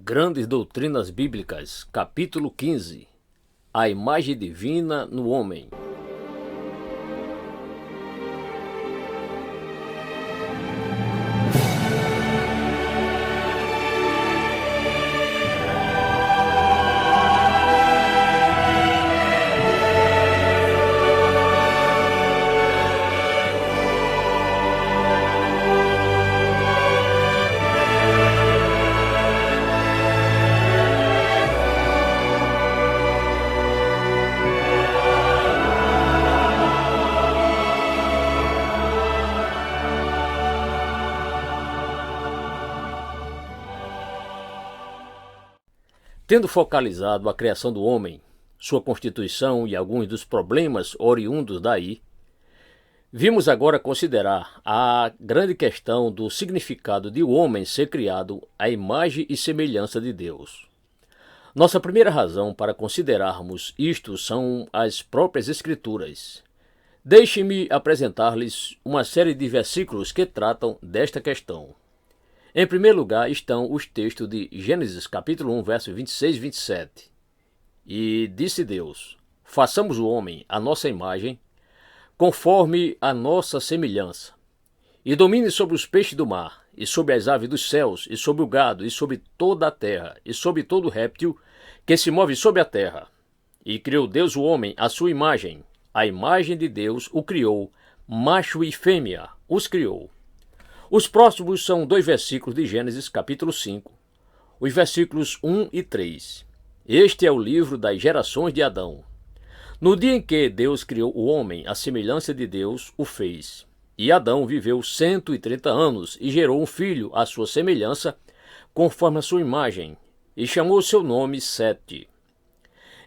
Grandes Doutrinas Bíblicas, capítulo 15. A imagem divina no homem. Tendo focalizado a criação do homem, sua constituição e alguns dos problemas oriundos daí, vimos agora considerar a grande questão do significado de o homem ser criado à imagem e semelhança de Deus. Nossa primeira razão para considerarmos isto são as próprias Escrituras. Deixe-me apresentar-lhes uma série de versículos que tratam desta questão. Em primeiro lugar estão os textos de Gênesis capítulo 1, versos 26 e 27. E disse Deus: façamos o homem à nossa imagem, conforme a nossa semelhança, e domine sobre os peixes do mar, e sobre as aves dos céus, e sobre o gado, e sobre toda a terra, e sobre todo réptil que se move sobre a terra. E criou Deus o homem à sua imagem, a imagem de Deus o criou, macho e fêmea os criou. Os próximos são dois versículos de Gênesis capítulo 5, os versículos 1 e 3. Este é o livro das gerações de Adão. No dia em que Deus criou o homem, à semelhança de Deus o fez. E Adão viveu 130 anos e gerou um filho à sua semelhança, conforme a sua imagem, e chamou seu nome Sete.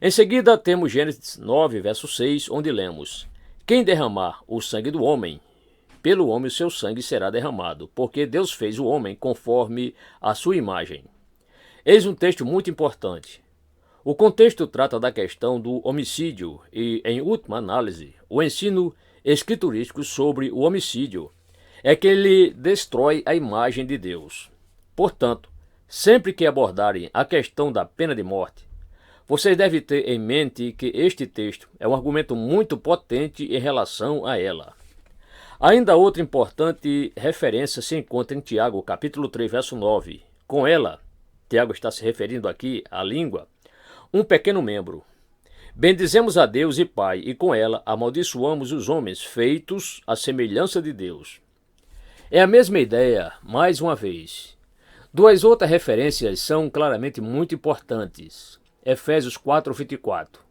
Em seguida temos Gênesis 9, verso 6, onde lemos: quem derramar o sangue do homem, pelo homem o seu sangue será derramado, porque Deus fez o homem conforme a sua imagem. Eis um texto muito importante. O contexto trata da questão do homicídio e, em última análise, o ensino escriturístico sobre o homicídio é que ele destrói a imagem de Deus. Portanto, sempre que abordarem a questão da pena de morte, vocês devem ter em mente que este texto é um argumento muito potente em relação a ela. Ainda outra importante referência se encontra em Tiago, capítulo 3, verso 9. Com ela, Tiago está se referindo aqui à língua, um pequeno membro. Bendizemos a Deus e Pai, e com ela amaldiçoamos os homens feitos à semelhança de Deus. É a mesma ideia, mais uma vez. Duas outras referências são claramente muito importantes. Efésios 4, 24.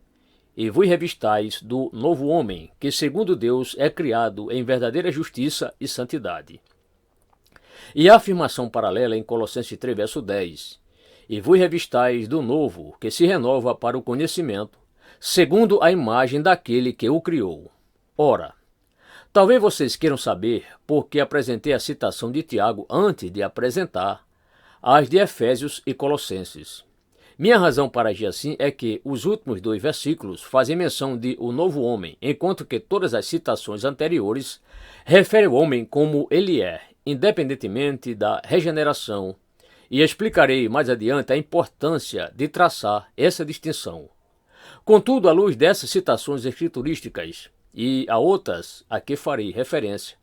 E vos revistais do novo homem, que segundo Deus é criado em verdadeira justiça e santidade. E a afirmação paralela em Colossenses 3, verso 10. E vos revistais do novo, que se renova para o conhecimento, segundo a imagem daquele que o criou. Ora, talvez vocês queiram saber por que apresentei a citação de Tiago antes de apresentar as de Efésios e Colossenses. Minha razão para agir assim é que os últimos dois versículos fazem menção de o novo homem, enquanto que todas as citações anteriores referem o homem como ele é, independentemente da regeneração, e explicarei mais adiante a importância de traçar essa distinção. Contudo, à luz dessas citações escriturísticas e a outras a que farei referência,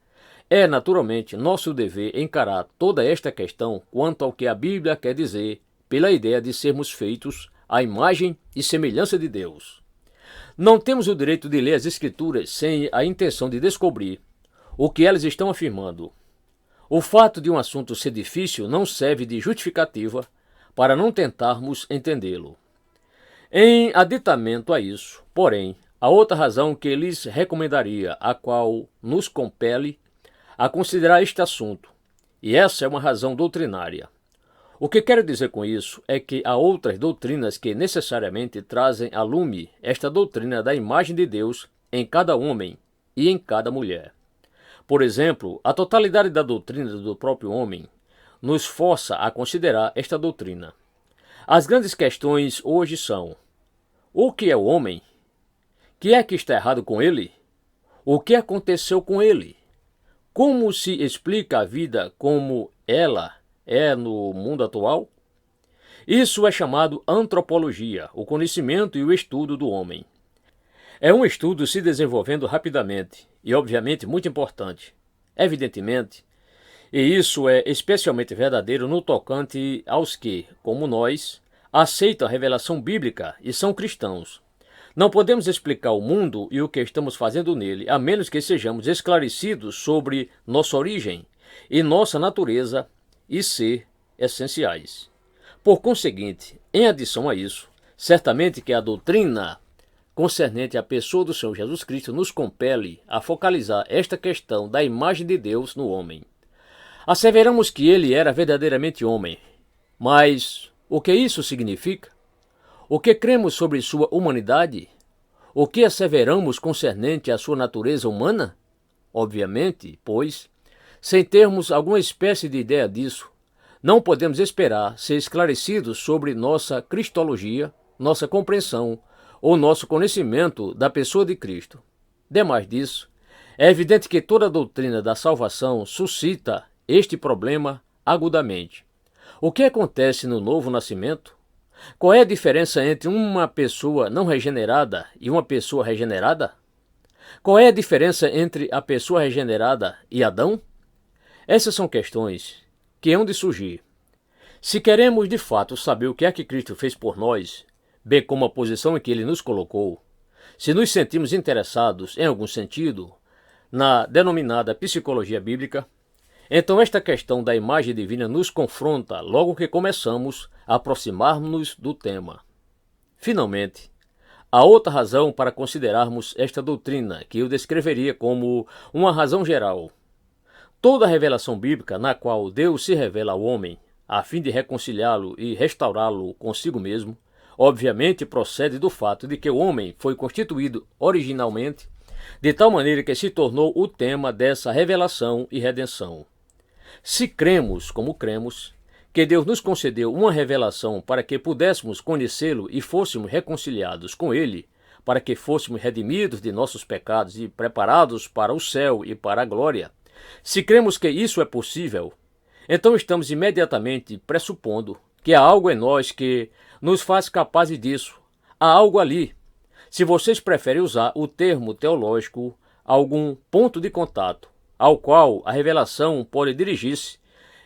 é naturalmente nosso dever encarar toda esta questão quanto ao que a Bíblia quer dizer pela ideia de sermos feitos à imagem e semelhança de Deus. Não temos o direito de ler as Escrituras sem a intenção de descobrir o que elas estão afirmando. O fato de um assunto ser difícil não serve de justificativa para não tentarmos entendê-lo. Em aditamento a isso, porém, há outra razão que lhes recomendaria, a qual nos compele a considerar este assunto, e essa é uma razão doutrinária. O que quero dizer com isso é que há outras doutrinas que necessariamente trazem a lume esta doutrina da imagem de Deus em cada homem e em cada mulher. Por exemplo, a totalidade da doutrina do próprio homem nos força a considerar esta doutrina. As grandes questões hoje são: o que é o homem? Que é que está errado com ele? O que aconteceu com ele? Como se explica a vida como ela é no mundo atual? Isso é chamado antropologia, o conhecimento e o estudo do homem. É um estudo se desenvolvendo rapidamente e, obviamente, muito importante. Evidentemente, e isso é especialmente verdadeiro no tocante aos que, como nós, aceitam a revelação bíblica e são cristãos. Não podemos explicar o mundo e o que estamos fazendo nele, a menos que sejamos esclarecidos sobre nossa origem e nossa natureza e ser essenciais. Por conseguinte, em adição a isso, certamente que a doutrina concernente à pessoa do Senhor Jesus Cristo nos compele a focalizar esta questão da imagem de Deus no homem. Asseveramos que ele era verdadeiramente homem, mas o que isso significa? O que cremos sobre sua humanidade? O que asseveramos concernente à sua natureza humana? Obviamente, pois, sem termos alguma espécie de ideia disso, não podemos esperar ser esclarecidos sobre nossa cristologia, nossa compreensão ou nosso conhecimento da pessoa de Cristo. Demais disso, é evidente que toda a doutrina da salvação suscita este problema agudamente. O que acontece no novo nascimento? Qual é a diferença entre uma pessoa não regenerada e uma pessoa regenerada? Qual é a diferença entre a pessoa regenerada e Adão? Essas são questões que hão de surgir. Se queremos de fato saber o que é que Cristo fez por nós, bem como a posição em que ele nos colocou, se nos sentimos interessados, em algum sentido, na denominada psicologia bíblica, então esta questão da imagem divina nos confronta logo que começamos a aproximar-nos do tema. Finalmente, há outra razão para considerarmos esta doutrina, que eu descreveria como uma razão geral. Toda a revelação bíblica na qual Deus se revela ao homem, a fim de reconciliá-lo e restaurá-lo consigo mesmo, obviamente procede do fato de que o homem foi constituído originalmente de tal maneira que se tornou o tema dessa revelação e redenção. Se cremos, como cremos, que Deus nos concedeu uma revelação para que pudéssemos conhecê-lo e fôssemos reconciliados com ele, para que fôssemos redimidos de nossos pecados e preparados para o céu e para a glória, se cremos que isso é possível, então estamos imediatamente pressupondo que há algo em nós que nos faz capazes disso. Há algo ali. Se vocês preferem usar o termo teológico, algum ponto de contato ao qual a revelação pode dirigir-se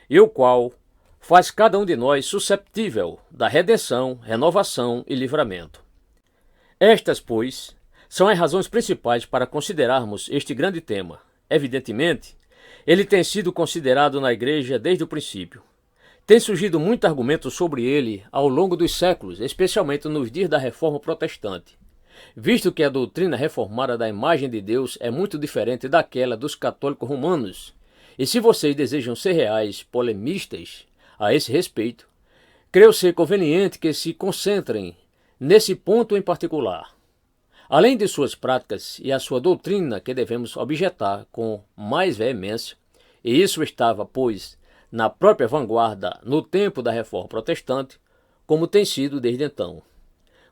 e o qual faz cada um de nós susceptível da redenção, renovação e livramento. Estas, pois, são as razões principais para considerarmos este grande tema. Evidentemente, ele tem sido considerado na Igreja desde o princípio. Tem surgido muito argumento sobre ele ao longo dos séculos, especialmente nos dias da Reforma Protestante, visto que a doutrina reformada da imagem de Deus é muito diferente daquela dos católicos romanos. E se vocês desejam ser reais polemistas a esse respeito, creio ser conveniente que se concentrem nesse ponto em particular. Além de suas práticas e a sua doutrina que devemos objetar com mais veemência, e isso estava, pois, na própria vanguarda no tempo da Reforma Protestante, como tem sido desde então.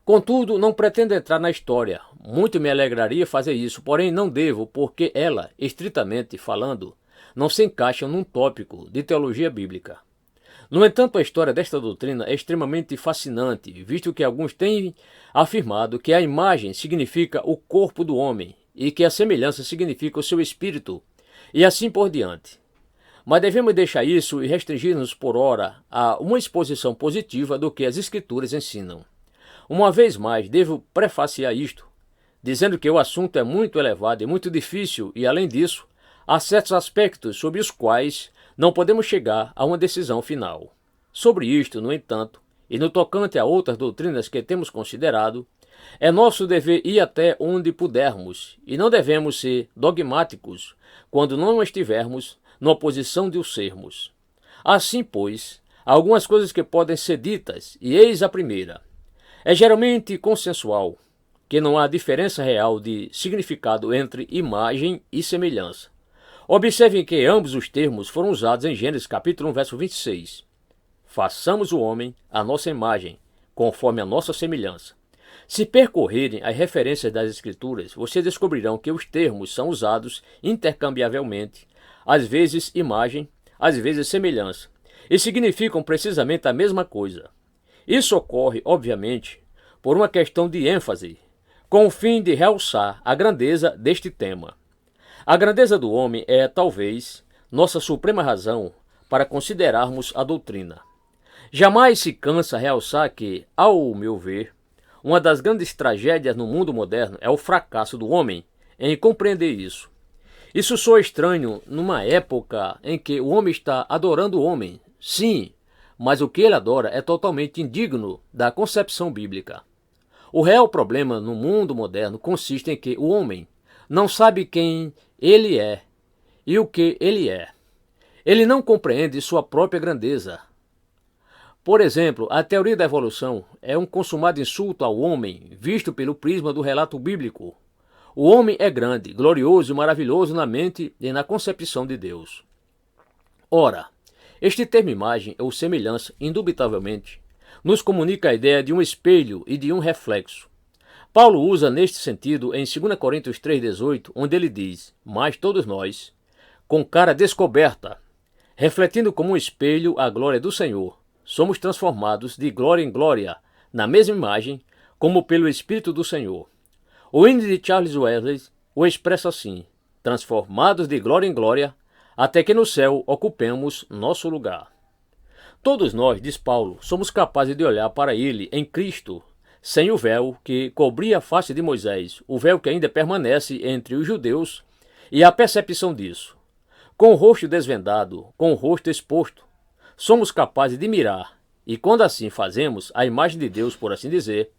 Contudo, não pretendo entrar na história, muito me alegraria fazer isso, porém não devo, porque ela, estritamente falando, não se encaixa num tópico de teologia bíblica. No entanto, a história desta doutrina é extremamente fascinante, visto que alguns têm afirmado que a imagem significa o corpo do homem e que a semelhança significa o seu espírito, e assim por diante. Mas devemos deixar isso e restringir-nos por ora a uma exposição positiva do que as Escrituras ensinam. Uma vez mais, devo prefaciar isto, dizendo que o assunto é muito elevado e muito difícil e, além disso, há certos aspectos sobre os quais não podemos chegar a uma decisão final. Sobre isto, no entanto, e no tocante a outras doutrinas que temos considerado, é nosso dever ir até onde pudermos e não devemos ser dogmáticos quando não estivermos numa posição de o sermos. Assim, pois, há algumas coisas que podem ser ditas, e eis a primeira. É geralmente consensual que não há diferença real de significado entre imagem e semelhança. Observem que ambos os termos foram usados em Gênesis capítulo 1, verso 26. Façamos o homem à nossa imagem, conforme a nossa semelhança. Se percorrerem as referências das Escrituras, vocês descobrirão que os termos são usados intercambiavelmente, às vezes imagem, às vezes semelhança, e significam precisamente a mesma coisa. Isso ocorre, obviamente, por uma questão de ênfase, com o fim de realçar a grandeza deste tema. A grandeza do homem é, talvez, nossa suprema razão para considerarmos a doutrina. Jamais se cansa realçar que, ao meu ver, uma das grandes tragédias no mundo moderno é o fracasso do homem em compreender isso. Isso soa estranho numa época em que o homem está adorando o homem. Sim, mas o que ele adora é totalmente indigno da concepção bíblica. O real problema no mundo moderno consiste em que o homem não sabe quem ele é e o que ele é. Ele não compreende sua própria grandeza. Por exemplo, a teoria da evolução é um consumado insulto ao homem, visto pelo prisma do relato bíblico. O homem é grande, glorioso e maravilhoso na mente e na concepção de Deus. Ora, este termo imagem ou semelhança, indubitavelmente, nos comunica a ideia de um espelho e de um reflexo. Paulo usa neste sentido em 2 Coríntios 3,18, onde ele diz: mas todos nós, com cara descoberta, refletindo como um espelho a glória do Senhor, somos transformados de glória em glória, na mesma imagem, como pelo Espírito do Senhor. O hino de Charles Wesley o expressa assim: transformados de glória em glória, até que no céu ocupemos nosso lugar. Todos nós, diz Paulo, somos capazes de olhar para ele em Cristo, sem o véu que cobria a face de Moisés, o véu que ainda permanece entre os judeus, e a percepção disso. Com o rosto desvendado, com o rosto exposto, somos capazes de mirar, e quando assim fazemos, a imagem de Deus, por assim dizer,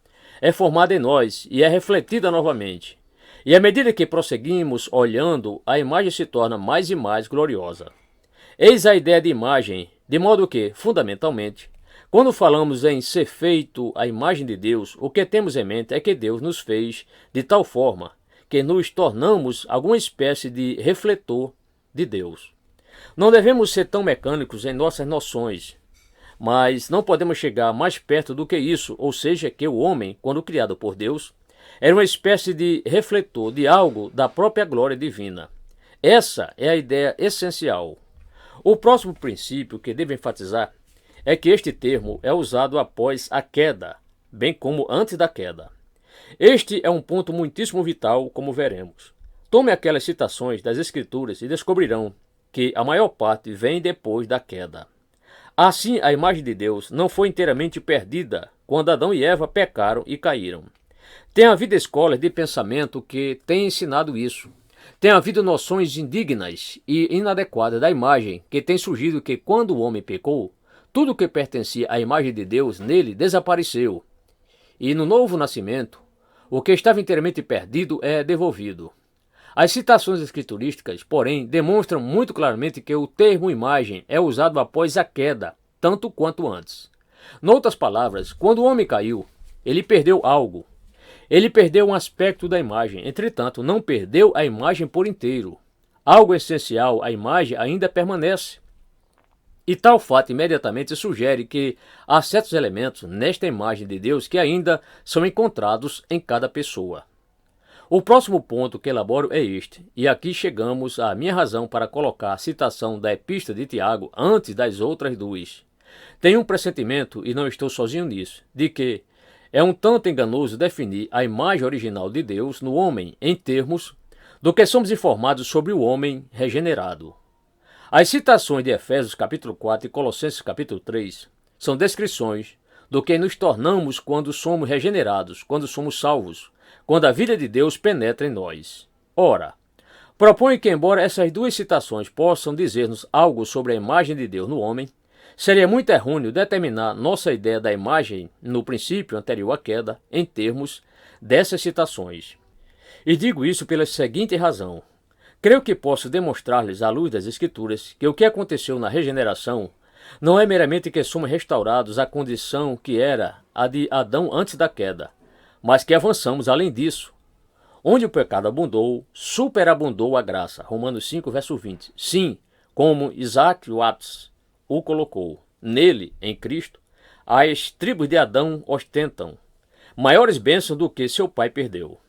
é formada em nós e é refletida novamente. E à medida que prosseguimos olhando, a imagem se torna mais e mais gloriosa. Eis a ideia de imagem, de modo que, fundamentalmente, quando falamos em ser feito à imagem de Deus, o que temos em mente é que Deus nos fez de tal forma que nos tornamos alguma espécie de refletor de Deus. Não devemos ser tão mecânicos em nossas noções, mas não podemos chegar mais perto do que isso, ou seja, que o homem, quando criado por Deus, era uma espécie de refletor de algo da própria glória divina. Essa é a ideia essencial. O próximo princípio que devo enfatizar é que este termo é usado após a queda, bem como antes da queda. Este é um ponto muitíssimo vital, como veremos. Tome aquelas citações das Escrituras e descobrirão que a maior parte vem depois da queda. Assim, a imagem de Deus não foi inteiramente perdida quando Adão e Eva pecaram e caíram. Tem havido escolas de pensamento que têm ensinado isso. Tem havido noções indignas e inadequadas da imagem que têm surgido que quando o homem pecou, tudo que pertencia à imagem de Deus nele desapareceu. E no novo nascimento, o que estava inteiramente perdido é devolvido. As citações escriturísticas, porém, demonstram muito claramente que o termo imagem é usado após a queda, tanto quanto antes. Noutras palavras, quando o homem caiu, ele perdeu algo. Ele perdeu um aspecto da imagem, entretanto, não perdeu a imagem por inteiro. Algo essencial, a imagem ainda permanece. E tal fato imediatamente sugere que há certos elementos nesta imagem de Deus que ainda são encontrados em cada pessoa. O próximo ponto que elaboro é este, e aqui chegamos à minha razão para colocar a citação da Epístola de Tiago antes das outras duas. Tenho um pressentimento, e não estou sozinho nisso, de que é um tanto enganoso definir a imagem original de Deus no homem em termos do que somos informados sobre o homem regenerado. As citações de Efésios capítulo 4 e Colossenses capítulo 3 são descrições do que nos tornamos quando somos regenerados, quando somos salvos, quando a vida de Deus penetra em nós. Ora, proponho que, embora essas duas citações possam dizer-nos algo sobre a imagem de Deus no homem, seria muito errôneo determinar nossa ideia da imagem no princípio anterior à queda em termos dessas citações. E digo isso pela seguinte razão. Creio que posso demonstrar-lhes, à luz das Escrituras, que o que aconteceu na regeneração não é meramente que somos restaurados à condição que era a de Adão antes da queda, mas que avançamos além disso. Onde o pecado abundou, superabundou a graça. Romanos 5, verso 20. Sim, como Isaac Watts o colocou. Nele, em Cristo, as tribos de Adão ostentam maiores bênçãos do que seu pai perdeu.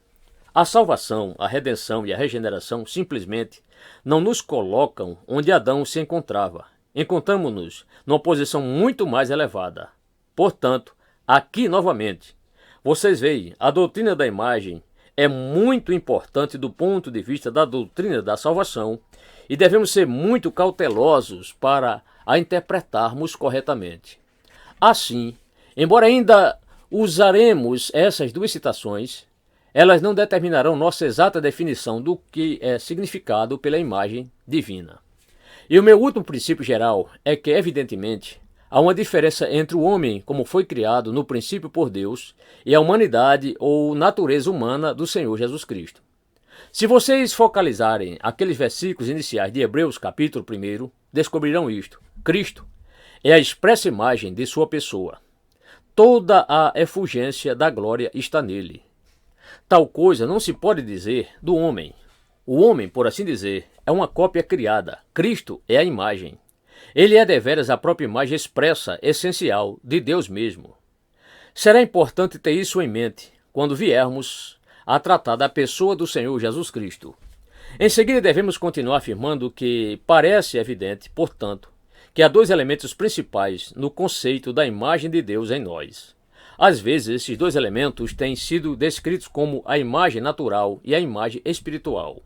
A salvação, a redenção e a regeneração simplesmente não nos colocam onde Adão se encontrava. Encontramos-nos numa posição muito mais elevada. Portanto, Aqui, novamente, vocês veem, a doutrina da imagem é muito importante do ponto de vista da doutrina da salvação e devemos ser muito cautelosos para a interpretarmos corretamente. Assim, embora ainda usaremos essas duas citações, elas não determinarão nossa exata definição do que é significado pela imagem divina. E o meu último princípio geral é que, evidentemente, há uma diferença entre o homem como foi criado no princípio por Deus e a humanidade ou natureza humana do Senhor Jesus Cristo. Se vocês focalizarem aqueles versículos iniciais de Hebreus capítulo 1, descobrirão isto. Cristo é a expressa imagem de sua pessoa. Toda a efulgência da glória está nele. Tal coisa não se pode dizer do homem. O homem, por assim dizer, é uma cópia criada. Cristo é a imagem. Ele é deveras a própria imagem expressa, essencial, de Deus mesmo. Será importante ter isso em mente quando viermos a tratar da pessoa do Senhor Jesus Cristo. Em seguida, devemos continuar afirmando que parece evidente, portanto, que há dois elementos principais no conceito da imagem de Deus em nós. Às vezes, esses dois elementos têm sido descritos como a imagem natural e a imagem espiritual.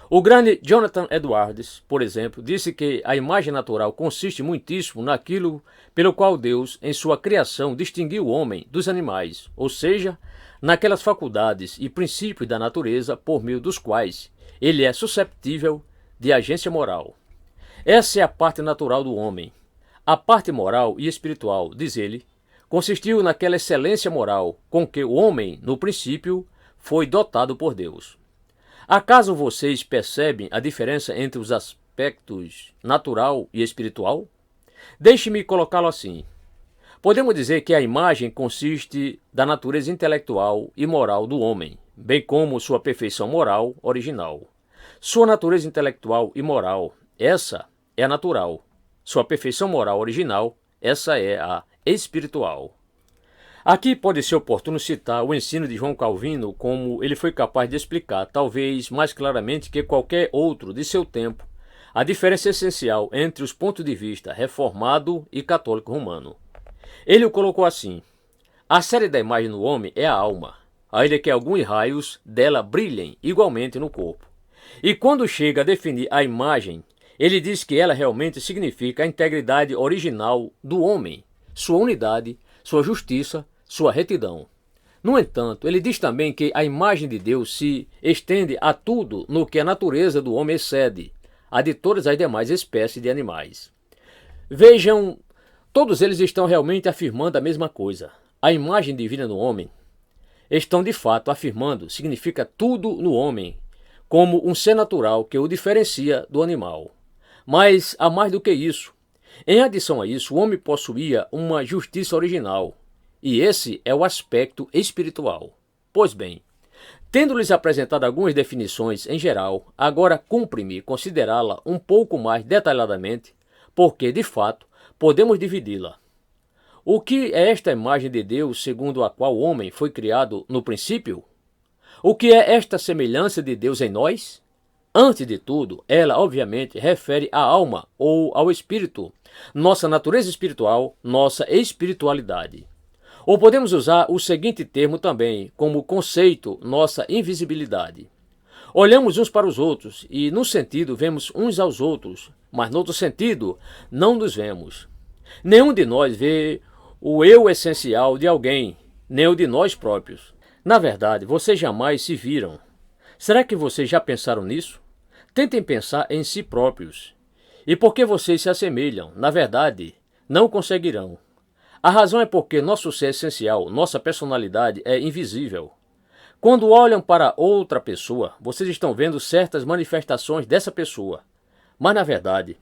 O grande Jonathan Edwards, por exemplo, disse que a imagem natural consiste muitíssimo naquilo pelo qual Deus, em sua criação, distinguiu o homem dos animais, ou seja, naquelas faculdades e princípios da natureza por meio dos quais ele é susceptível de agência moral. Essa é a parte natural do homem. A parte moral e espiritual, diz ele, consistiu naquela excelência moral com que o homem, no princípio, foi dotado por Deus. Acaso vocês percebem a diferença entre os aspectos natural e espiritual? Deixe-me colocá-lo assim. Podemos dizer que a imagem consiste da natureza intelectual e moral do homem, bem como sua perfeição moral original. Sua natureza intelectual e moral, essa é a natural. Sua perfeição moral original, essa é a espiritual. Aqui pode ser oportuno citar o ensino de João Calvino como ele foi capaz de explicar, talvez mais claramente que qualquer outro de seu tempo, a diferença essencial entre os pontos de vista reformado e católico romano. Ele o colocou assim: a sede da imagem no homem é a alma, ainda que alguns raios dela brilhem igualmente no corpo. E quando chega a definir a imagem, ele diz que ela realmente significa a integridade original do homem, sua unidade, sua justiça, sua retidão. No entanto, ele diz também que a imagem de Deus se estende a tudo no que a natureza do homem excede, a de todas as demais espécies de animais. Vejam, todos eles estão realmente afirmando a mesma coisa. A imagem divina no homem estão de fato afirmando significa tudo no homem, como um ser natural que o diferencia do animal. Mas há mais do que isso. Em adição a isso, o homem possuía uma justiça original, e esse é o aspecto espiritual. Pois bem, tendo-lhes apresentado algumas definições em geral, agora cumpre-me considerá-la um pouco mais detalhadamente, porque, de fato, podemos dividi-la. O que é esta imagem de Deus segundo a qual o homem foi criado no princípio? O que é esta semelhança de Deus em nós? Antes de tudo, ela obviamente refere à alma ou ao espírito, nossa natureza espiritual, nossa espiritualidade. Ou podemos usar o seguinte termo também, como conceito, nossa invisibilidade. Olhamos uns para os outros e, num sentido, vemos uns aos outros, mas, no outro sentido, não nos vemos. Nenhum de nós vê o eu essencial de alguém, nem o de nós próprios. Na verdade, vocês jamais se viram. Será que vocês já pensaram nisso? Tentem pensar em si próprios. E porque vocês se assemelham, na verdade, não conseguirão. A razão é porque nosso ser essencial, nossa personalidade é invisível. Quando olham para outra pessoa, vocês estão vendo certas manifestações dessa pessoa. Mas, na verdade,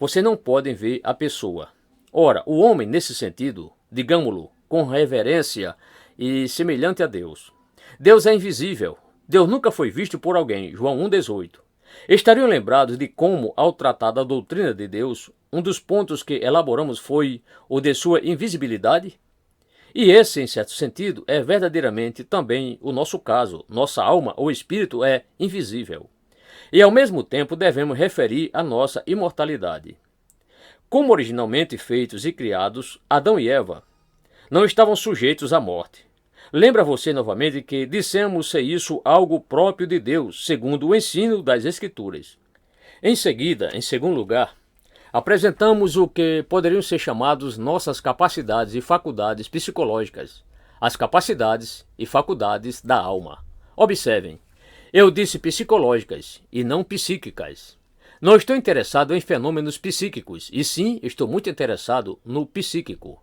vocês não podem ver a pessoa. Ora, o homem, nesse sentido, digamo-lo, com reverência e semelhante a Deus. Deus é invisível. Deus nunca foi visto por alguém. João 1,18. Estariam lembrados de como, ao tratar da doutrina de Deus, um dos pontos que elaboramos foi o de sua invisibilidade? E esse, em certo sentido, é verdadeiramente também o nosso caso. Nossa alma ou espírito é invisível. E, ao mesmo tempo, devemos referir a nossa imortalidade. Como originalmente feitos e criados, Adão e Eva, não estavam sujeitos à morte. Lembra você novamente que dissemos ser isso algo próprio de Deus, segundo o ensino das Escrituras. Em seguida, em segundo lugar, apresentamos o que poderiam ser chamados nossas capacidades e faculdades psicológicas, as capacidades e faculdades da alma. Observem, eu disse psicológicas e não psíquicas. Não estou interessado em fenômenos psíquicos, e sim estou muito interessado no psíquico.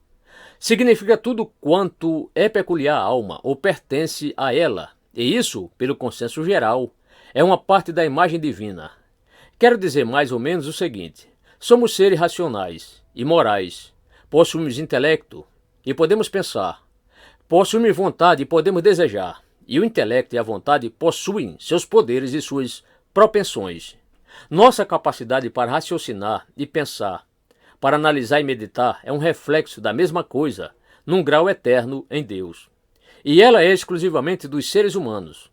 Significa tudo quanto é peculiar à alma ou pertence a ela, e isso, pelo consenso geral, é uma parte da imagem divina. Quero dizer mais ou menos o seguinte: somos seres racionais e morais, possuímos intelecto e podemos pensar, possuímos vontade e podemos desejar, e o intelecto e a vontade possuem seus poderes e suas propensões. Nossa capacidade para raciocinar e pensar, para analisar e meditar, é um reflexo da mesma coisa, num grau eterno em Deus. E ela é exclusivamente dos seres humanos.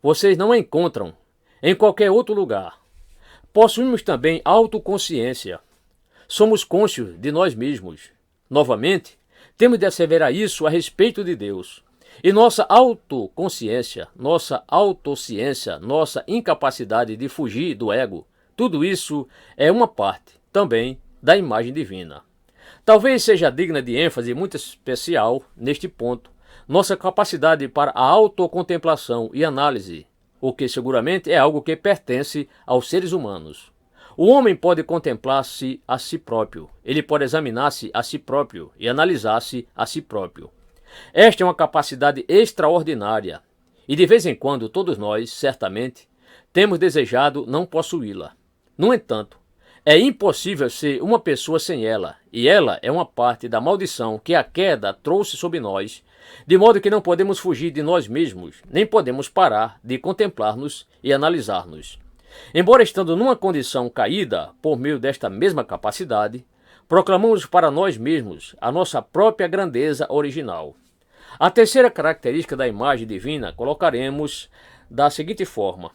Vocês não a encontram em qualquer outro lugar. Possuímos também autoconsciência. Somos cônscios de nós mesmos. Novamente, temos de asseverar isso a respeito de Deus. E nossa autoconsciência, nossa autociência, nossa incapacidade de fugir do ego, tudo isso é uma parte, também, da imagem divina. Talvez seja digna de ênfase muito especial, neste ponto, nossa capacidade para a autocontemplação e análise, o que seguramente é algo que pertence aos seres humanos. O homem pode contemplar-se a si próprio, ele pode examinar-se a si próprio e analisar-se a si próprio. Esta é uma capacidade extraordinária, e de vez em quando todos nós, certamente, temos desejado não possuí-la. No entanto, é impossível ser uma pessoa sem ela, e ela é uma parte da maldição que a queda trouxe sobre nós, de modo que não podemos fugir de nós mesmos, nem podemos parar de contemplar-nos e analisar-nos. Embora estando numa condição caída por meio desta mesma capacidade, proclamamos para nós mesmos a nossa própria grandeza original. A terceira característica da imagem divina colocaremos da seguinte forma: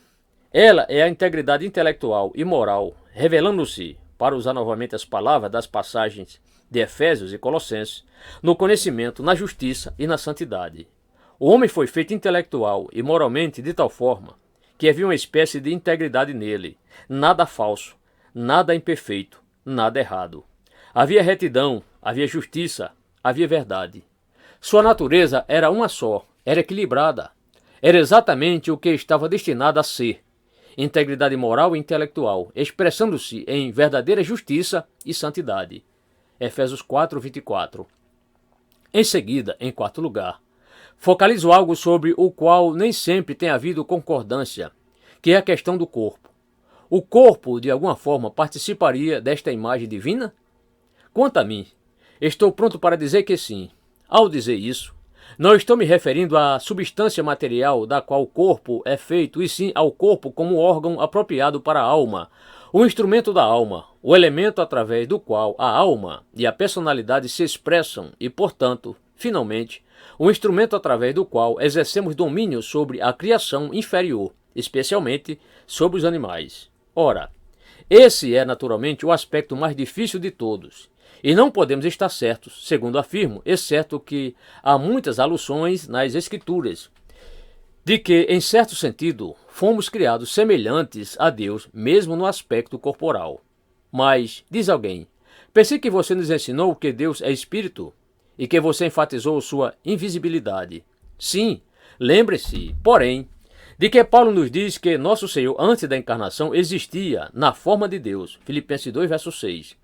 ela é a integridade intelectual e moral, revelando-se, para usar novamente as palavras das passagens de Efésios e Colossenses, no conhecimento, na justiça e na santidade. O homem foi feito intelectual e moralmente de tal forma que havia uma espécie de integridade nele, nada falso, nada imperfeito, nada errado. Havia retidão, havia justiça, havia verdade. Sua natureza era uma só, era equilibrada. Era exatamente o que estava destinado a ser: integridade moral e intelectual, expressando-se em verdadeira justiça e santidade. Efésios 4, 24. Em seguida, em quarto lugar, focalizo algo sobre o qual nem sempre tem havido concordância, que é a questão do corpo. O corpo, de alguma forma, participaria desta imagem divina? Quanto a mim, estou pronto para dizer que sim. Ao dizer isso, não estou me referindo à substância material da qual o corpo é feito, e sim ao corpo como órgão apropriado para a alma, o instrumento da alma, o elemento através do qual a alma e a personalidade se expressam e, portanto, finalmente, o instrumento através do qual exercemos domínio sobre a criação inferior, especialmente sobre os animais. Ora, esse é naturalmente o aspecto mais difícil de todos. E não podemos estar certos, segundo afirmo, exceto que há muitas alusões nas Escrituras, de que, em certo sentido, fomos criados semelhantes a Deus, mesmo no aspecto corporal. Mas, diz alguém, pensei que você nos ensinou que Deus é Espírito e que você enfatizou sua invisibilidade. Sim, lembre-se, porém, de que Paulo nos diz que nosso Senhor, antes da encarnação, existia na forma de Deus. Filipenses 2, verso 6.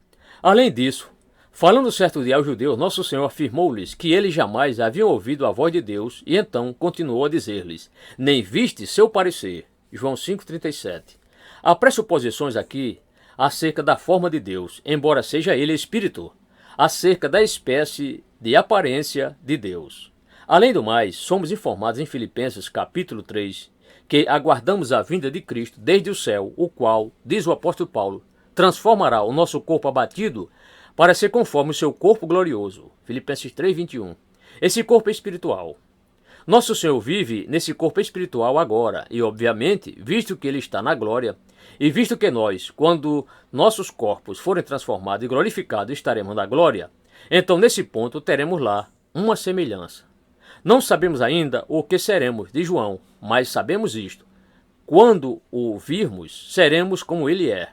Além disso, falando certo dia aos judeus, nosso Senhor afirmou-lhes que eles jamais haviam ouvido a voz de Deus, e então continuou a dizer-lhes: nem viste seu parecer. João 5,37. Há pressuposições aqui acerca da forma de Deus, embora seja ele espírito, acerca da espécie de aparência de Deus. Além do mais, somos informados em Filipenses capítulo 3, que aguardamos a vinda de Cristo desde o céu, o qual, diz o apóstolo Paulo, transformará o nosso corpo abatido para ser conforme o seu corpo glorioso. Filipenses 3, 21. Esse corpo é espiritual. Nosso Senhor vive nesse corpo espiritual agora, e obviamente, visto que Ele está na glória, e visto que nós, quando nossos corpos forem transformados e glorificados, estaremos na glória, então nesse ponto teremos lá uma semelhança. Não sabemos ainda o que seremos de João, mas sabemos isto: quando o virmos, seremos como ele é.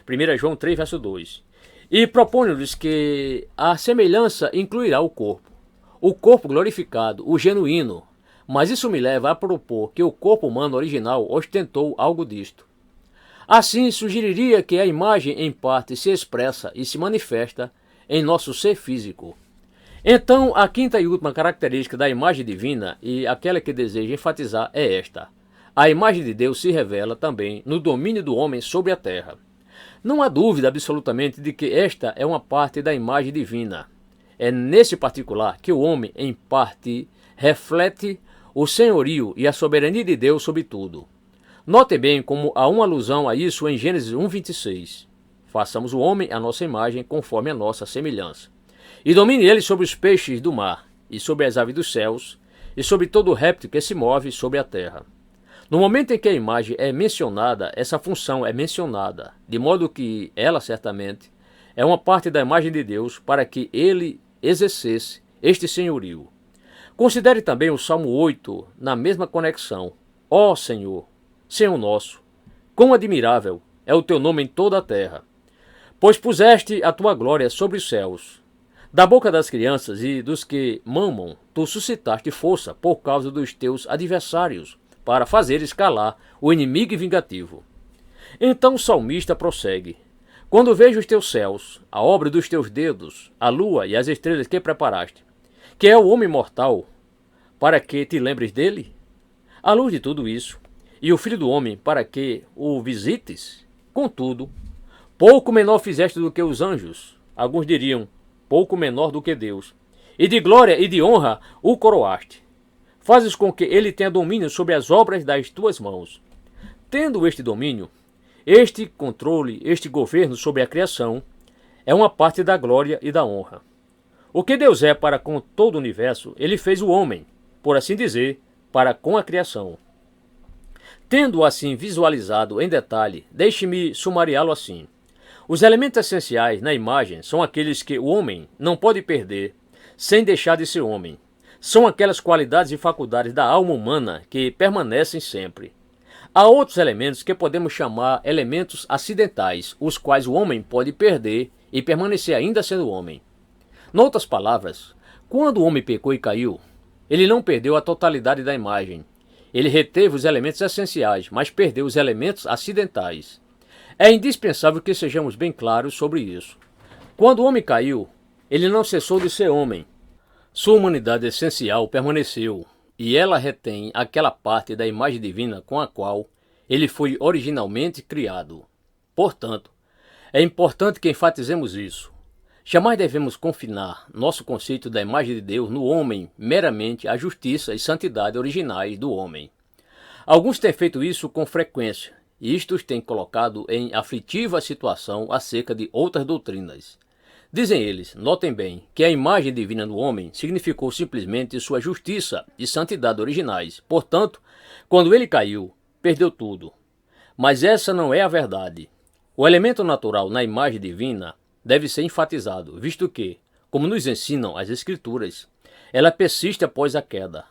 1 João 3, verso 2. E propõe-lhes que a semelhança incluirá o corpo glorificado, o genuíno. Mas isso me leva a propor que o corpo humano original ostentou algo disto. Assim, sugeriria que a imagem em parte se expressa e se manifesta em nosso ser físico. Então, a quinta e última característica da imagem divina, e aquela que desejo enfatizar, é esta: a imagem de Deus se revela também no domínio do homem sobre a terra. Não há dúvida absolutamente de que esta é uma parte da imagem divina. É nesse particular que o homem, em parte, reflete o senhorio e a soberania de Deus sobre tudo. Note bem como há uma alusão a isso em Gênesis 1:26. Façamos o homem à nossa imagem, conforme a nossa semelhança. E domine ele sobre os peixes do mar, e sobre as aves dos céus, e sobre todo o réptil que se move sobre a terra. No momento em que a imagem é mencionada, essa função é mencionada, de modo que ela, certamente, é uma parte da imagem de Deus para que ele exercesse este senhorio. Considere também o Salmo 8 na mesma conexão. Ó Senhor, Senhor nosso, quão admirável é o teu nome em toda a terra, pois puseste a tua glória sobre os céus. Da boca das crianças e dos que mamam, tu suscitaste força por causa dos teus adversários, para fazeres calar o inimigo vingativo. Então o salmista prossegue: quando vejo os teus céus, a obra dos teus dedos, a lua e as estrelas que preparaste, que é o homem mortal, para que te lembres dele? À luz de tudo isso, e o filho do homem, para que o visites? Contudo, pouco menor fizeste do que os anjos, alguns diriam, pouco menor do que Deus, e de glória e de honra o coroaste. Fazes com que ele tenha domínio sobre as obras das tuas mãos. Tendo este domínio, este controle, este governo sobre a criação, é uma parte da glória e da honra. O que Deus é para com todo o universo, ele fez o homem, por assim dizer, para com a criação. Tendo assim visualizado em detalhe, deixe-me sumariá-lo assim. Os elementos essenciais na imagem são aqueles que o homem não pode perder sem deixar de ser homem. São aquelas qualidades e faculdades da alma humana que permanecem sempre. Há outros elementos que podemos chamar elementos acidentais, os quais o homem pode perder e permanecer ainda sendo homem. Noutras palavras, quando o homem pecou e caiu, ele não perdeu a totalidade da imagem. Ele reteve os elementos essenciais, mas perdeu os elementos acidentais. É indispensável que sejamos bem claros sobre isso. Quando o homem caiu, ele não cessou de ser homem. Sua humanidade essencial permaneceu, e ela retém aquela parte da imagem divina com a qual ele foi originalmente criado. Portanto, é importante que enfatizemos isso. Jamais devemos confinar nosso conceito da imagem de Deus no homem meramente à justiça e santidade originais do homem. Alguns têm feito isso com frequência, e isto os tem colocado em aflitiva situação acerca de outras doutrinas. Dizem eles, notem bem, que a imagem divina no homem significou simplesmente sua justiça e santidade originais. Portanto, quando ele caiu, perdeu tudo. Mas essa não é a verdade. O elemento natural na imagem divina deve ser enfatizado, visto que, como nos ensinam as Escrituras, ela persiste após a queda.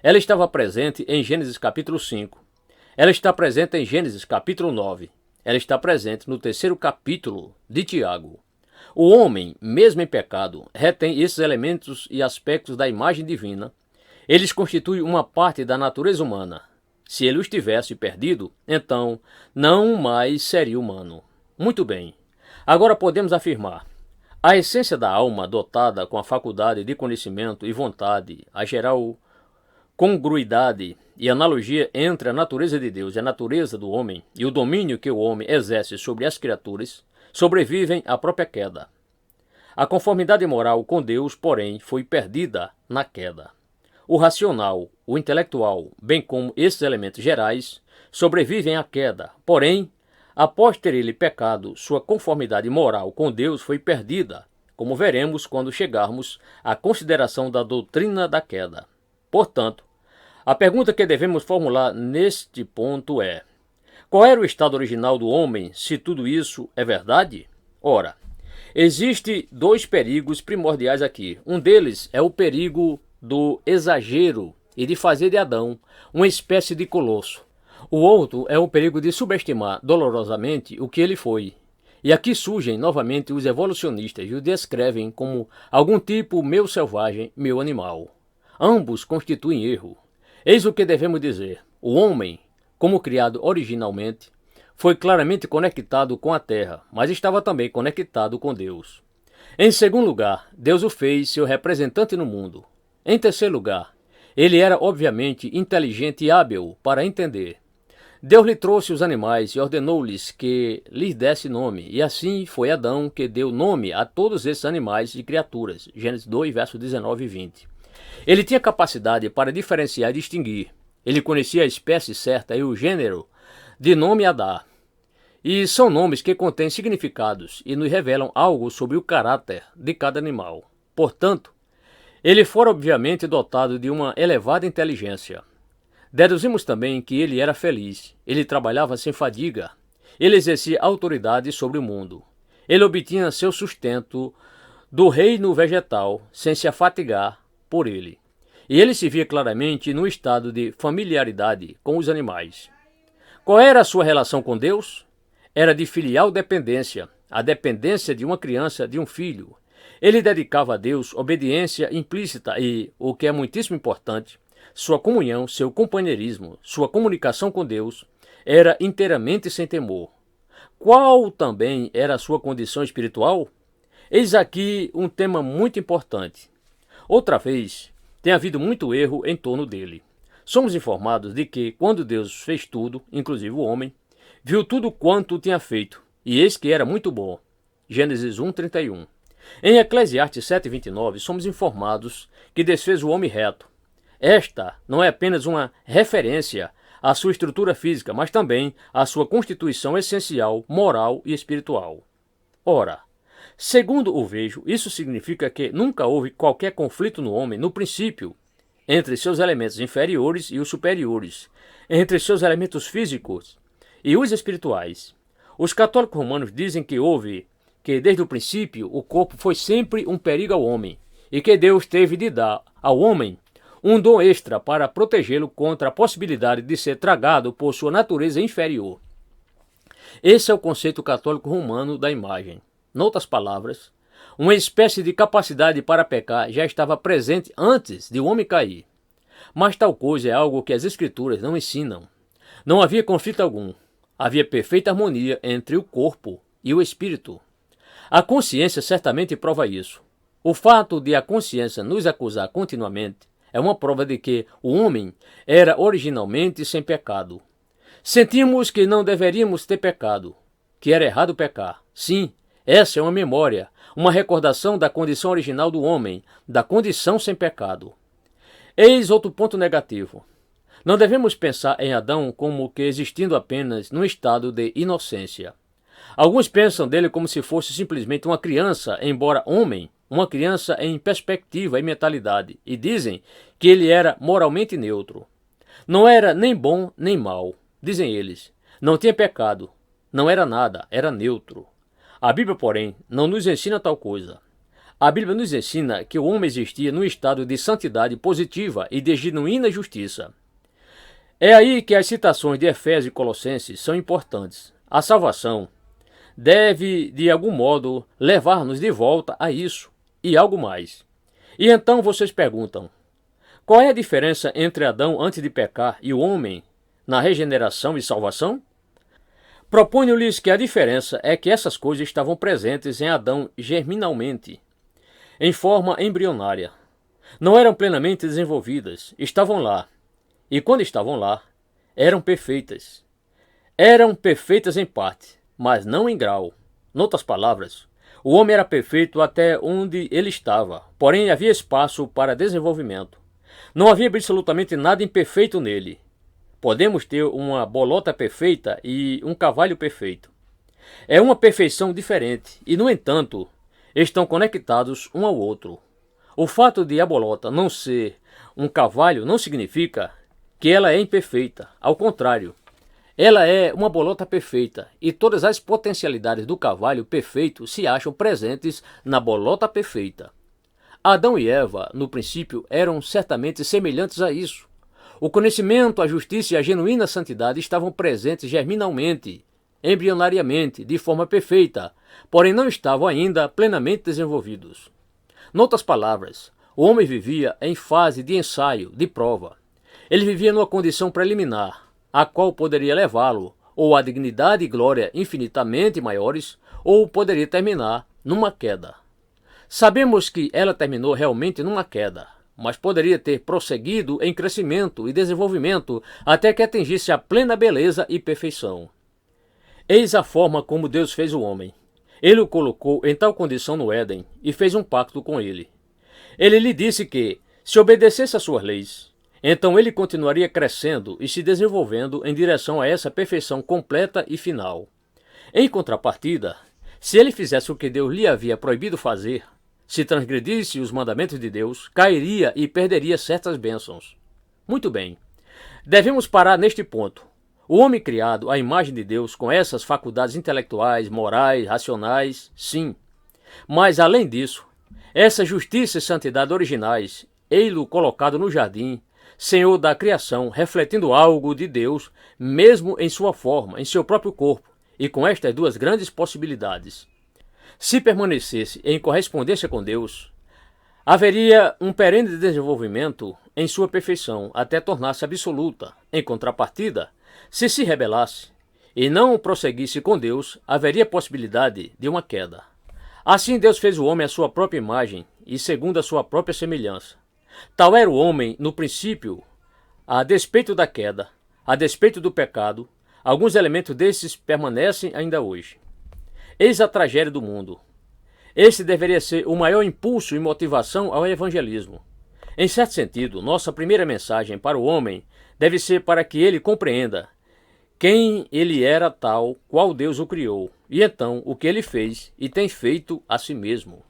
Ela estava presente em Gênesis capítulo 5. Ela está presente em Gênesis capítulo 9. Ela está presente no 3º capítulo de Tiago. O homem, mesmo em pecado, retém esses elementos e aspectos da imagem divina. Eles constituem uma parte da natureza humana. Se ele os tivesse perdido, então não mais seria humano. Muito bem. Agora podemos afirmar: a essência da alma dotada com a faculdade de conhecimento e vontade, a geral congruidade e analogia entre a natureza de Deus e a natureza do homem e o domínio que o homem exerce sobre as criaturas, sobrevivem à própria queda. A conformidade moral com Deus, porém, foi perdida na queda. O racional, o intelectual, bem como esses elementos gerais, sobrevivem à queda. Porém, após ter ele pecado, sua conformidade moral com Deus foi perdida, como veremos quando chegarmos à consideração da doutrina da queda. Portanto, a pergunta que devemos formular neste ponto é: qual era o estado original do homem, se tudo isso é verdade? Ora, Existem dois perigos primordiais aqui. Um deles é o perigo do exagero e de fazer de Adão uma espécie de colosso. O outro é o perigo de subestimar dolorosamente o que ele foi. E aqui surgem novamente os evolucionistas e o descrevem como algum tipo meu selvagem, meu animal. Ambos constituem erro. Eis o que devemos dizer. O homem, como criado originalmente, foi claramente conectado com a terra, mas estava também conectado com Deus. Em segundo lugar, Deus o fez seu representante no mundo. Em terceiro lugar, ele era obviamente inteligente e hábil para entender. Deus lhe trouxe os animais e ordenou-lhes que lhes desse nome, e assim foi Adão que deu nome a todos esses animais e criaturas. Gênesis 2, versos 19 e 20. Ele tinha capacidade para diferenciar e distinguir. Ele conhecia a espécie certa e o gênero de nome a dar. E são nomes que contêm significados e nos revelam algo sobre o caráter de cada animal. Portanto, ele fora obviamente dotado de uma elevada inteligência. Deduzimos também que ele era feliz, ele trabalhava sem fadiga, ele exercia autoridade sobre o mundo. Ele obtinha seu sustento do reino vegetal sem se afatigar por ele. E ele se via claramente no estado de familiaridade com os animais. Qual era a sua relação com Deus? Era de filial dependência, a dependência de uma criança de um filho. Ele dedicava a Deus obediência implícita e, o que é muitíssimo importante, sua comunhão, seu companheirismo, sua comunicação com Deus era inteiramente sem temor. Qual também era a sua condição espiritual? Eis aqui um tema muito importante. Outra vez, tem havido muito erro em torno dele. Somos informados de que, quando Deus fez tudo, inclusive o homem, viu tudo quanto tinha feito, e eis que era muito bom. Gênesis 1:31. Em Eclesiastes 7:29, somos informados que desfez o homem reto. Esta não é apenas uma referência à sua estrutura física, mas também à sua constituição essencial, moral e espiritual. Ora, segundo o vejo, isso significa que nunca houve qualquer conflito no homem no princípio, entre seus elementos inferiores e os superiores, entre seus elementos físicos e os espirituais. Os católicos romanos dizem que desde o princípio o corpo foi sempre um perigo ao homem e que Deus teve de dar ao homem um dom extra para protegê-lo contra a possibilidade de ser tragado por sua natureza inferior. Esse é o conceito católico romano da imagem. Noutras palavras, uma espécie de capacidade para pecar já estava presente antes de o homem cair. Mas tal coisa é algo que as Escrituras não ensinam. Não havia conflito algum. Havia perfeita harmonia entre o corpo e o espírito. A consciência certamente prova isso. O fato de a consciência nos acusar continuamente é uma prova de que o homem era originalmente sem pecado. Sentimos que não deveríamos ter pecado, que era errado pecar. Sim, essa é uma memória, uma recordação da condição original do homem, da condição sem pecado. Eis outro ponto negativo. Não devemos pensar em Adão como que existindo apenas num estado de inocência. Alguns pensam dele como se fosse simplesmente uma criança, embora homem, uma criança em perspectiva e mentalidade, e dizem que ele era moralmente neutro. Não era nem bom nem mau, dizem eles. Não tinha pecado, não era nada, era neutro. A Bíblia, porém, não nos ensina tal coisa. A Bíblia nos ensina que o homem existia num estado de santidade positiva e de genuína justiça. É aí que as citações de Efésios e Colossenses são importantes. A salvação deve, de algum modo, levar-nos de volta a isso e algo mais. E então vocês perguntam, qual é a diferença entre Adão antes de pecar e o homem na regeneração e salvação? Proponho-lhes que a diferença é que essas coisas estavam presentes em Adão germinalmente, em forma embrionária. Não eram plenamente desenvolvidas, estavam lá. E quando estavam lá, eram perfeitas. Eram perfeitas em parte, mas não em grau. Noutras palavras, o homem era perfeito até onde ele estava, porém havia espaço para desenvolvimento. Não havia absolutamente nada imperfeito nele. Podemos ter uma bolota perfeita e um cavalo perfeito. É uma perfeição diferente e, no entanto, estão conectados um ao outro. O fato de a bolota não ser um cavalo não significa que ela é imperfeita. Ao contrário, Ela é uma bolota perfeita e todas as potencialidades do carvalho perfeito se acham presentes na bolota perfeita. Adão e Eva, no princípio, eram certamente semelhantes a isso. O conhecimento, a justiça e a genuína santidade estavam presentes germinalmente, embrionariamente, de forma perfeita, porém não estavam ainda plenamente desenvolvidos. Noutras palavras, o homem vivia em fase de ensaio, de prova. Ele vivia numa condição preliminar, a qual poderia levá-lo ou à dignidade e glória infinitamente maiores, ou poderia terminar numa queda. Sabemos que ela terminou realmente numa queda, mas poderia ter prosseguido em crescimento e desenvolvimento até que atingisse a plena beleza e perfeição. Eis a forma como Deus fez o homem. Ele o colocou em tal condição no Éden e fez um pacto com ele. Ele lhe disse que, se obedecesse às suas leis, então ele continuaria crescendo e se desenvolvendo em direção a essa perfeição completa e final. Em contrapartida, se ele fizesse o que Deus lhe havia proibido fazer, se transgredisse os mandamentos de Deus, cairia e perderia certas bênçãos. Muito bem. Devemos parar neste ponto. O homem criado à imagem de Deus, com essas faculdades intelectuais, morais, racionais, sim. Mas, além disso, essa justiça e santidade originais, ei-lo colocado no jardim, Senhor da criação, refletindo algo de Deus, mesmo em sua forma, em seu próprio corpo, e com estas duas grandes possibilidades. Se permanecesse em correspondência com Deus, haveria um perene desenvolvimento em sua perfeição, até tornar-se absoluta. Em contrapartida, se rebelasse e não prosseguisse com Deus, haveria possibilidade de uma queda. Assim Deus fez o homem à sua própria imagem e segundo a sua própria semelhança. Tal era o homem no princípio, a despeito da queda, a despeito do pecado, alguns elementos desses permanecem ainda hoje. Eis a tragédia do mundo. Esse deveria ser o maior impulso e motivação ao evangelismo. Em certo sentido, nossa primeira mensagem para o homem deve ser para que ele compreenda quem ele era tal qual Deus o criou, e então o que ele fez e tem feito a si mesmo.